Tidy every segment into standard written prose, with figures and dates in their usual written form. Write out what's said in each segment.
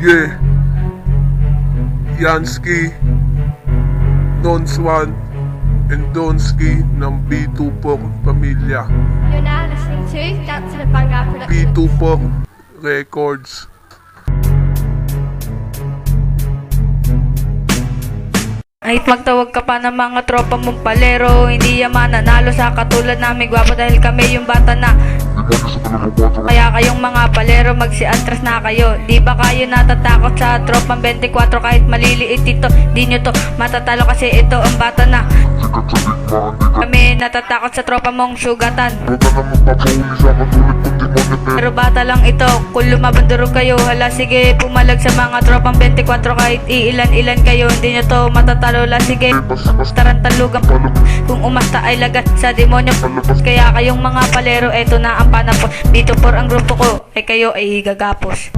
Yeah, Yansky, Donswan, and Donsky ng B24 Pamilya. You're now listening to Dance to the Banga Productions. B24 Records. Kahit magtawag ka pa ng mga tropa mong palero, hindi yaman nanalo sa katulad namin gwapo dahil kami yung bata na. Kaya kayong mga palero magsiantras na kayo. Di ba kayo natatakot sa tropang 24 kahit maliliit ito? Di nyo to matatalo kasi ito ang bata na. Kami natatakot sa tropa mong sugatan. Pero bata lang ito, kung lumaban durog kayo. Hala sige, pumalag sa mga tropang 24 kahit iilan-ilan kayo. Hindi nyo to matatalo, la sige tarantalugan. Kung umasta ay lagat sa demonyo. Kaya kayong mga palero, eto na ang panapon. Dito por ang grupo ko, ay kayo ay higagapos.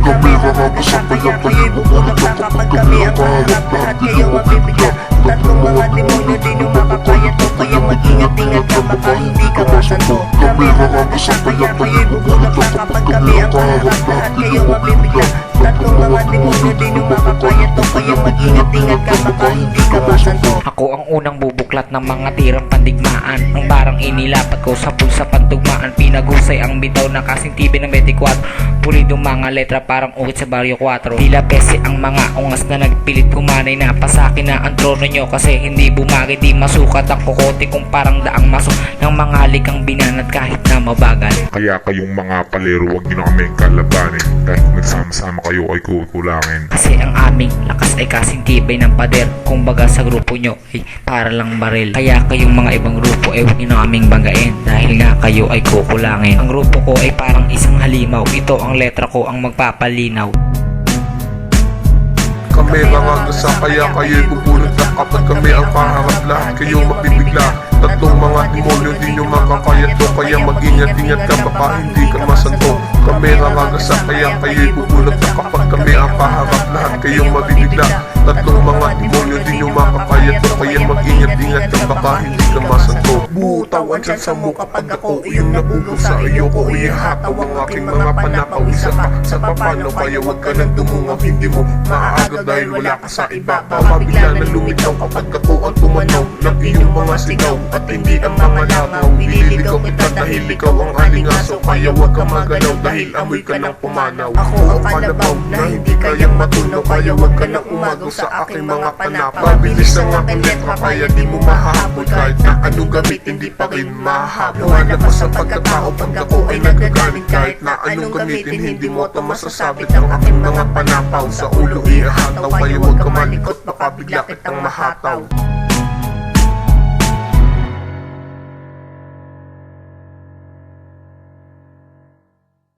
Kami makakasabay ang kayo'y bubulog na kapag kami ang maharap. Lahat kayo mabibigyan. Tatlong mga demonyo din yung makakaya to. Kaya mag-ingat-ingat ka baka hindi ka masanto. Kami makakasabay ang kayo'y bubulog na kapag kami ang maharap. Lahat kayo mabibigyan. Tatlong mga demonyo din yung makakaya to. Kaya mag-ingat-ingat ka baka hindi ka masanto. Ako ang unang bubuklat ng mga tirang pandigmaan. Ang barang inilapat ko sa pulsa pantugmaan. Pinagusay ang bitaw na kasing TV ng 24. Pulidong mga letra parang ukit sa baryo 4. Tila pese ang mga ungas na nagpilit kumanay na pasakin na ang trono nyo. Kasi hindi bumagay, di masukat ang kukote kung parang daang maso ng mga halikang binanat kahit na mabagal. Kaya kayong mga palero, huwag nyo na kaming kalabanin. Dahil kung nagsama-sama kayo ay kukulangin. Kasi ang aming lakas ay kasing tibay ng pader. Kumbaga sa grupo nyo ay para lang baril. Kaya kayong mga ibang grupo ay huwag nyo na kaming banggain. Dahil nga kayo ay kukulangin. Ang grupo ko ay parang isang halimaw. Ito ang letra ko ang magpapalinaw. Kami mga gasa, kaya kayo'y bubulot na kapag kami ang paharap. Lahat kayo mapibigla. Tatlong mga demonyo di nyo makakaya to. Kaya mag-ingat-ingat ka baka hindi ka masanto. Kami mga gasa, kaya kayo'y bubulot na kapag kami ang paharap. Lahat kayo mabibigla. Tatlong mga demonyo di nyo makakaya to. Kaya mag-ingat-ingat ka baka hindi ka masanto. Butawan dyan sa mo kapag ako iyong nabulong sa iyo ko ihataw ang aking mga panapaw. Isa pa sa papano kaya huwag ka nang dumungaw. Hindi mo maaagad dahil wala ka sa iba. Mabigla na lumitaw kapag ako ang tumanaw ng iyong mga sigaw at hindi ang mga langaw. Nililigaw kita dahil ikaw ang alingaso. Kaya huwag ka magalaw dahil amoy ka ng pumanaw. Ako ang kalabaw na hindi kayang matunaw. Kaya huwag ka nang umagaw sa aking mga panapaw. Mabilis ang aking letra kaya di mo mahahabol. Kahit na anong gamit hindi pa rin mahabol. Nawanap ko sa pagkatao pag ako ay nagagaling. Kahit na anong gamitin hindi mo ito masasabit ang aking mga panapaw. Sa ulo ihataw kaya huwag ka malikot baka bigla kitang mahataw.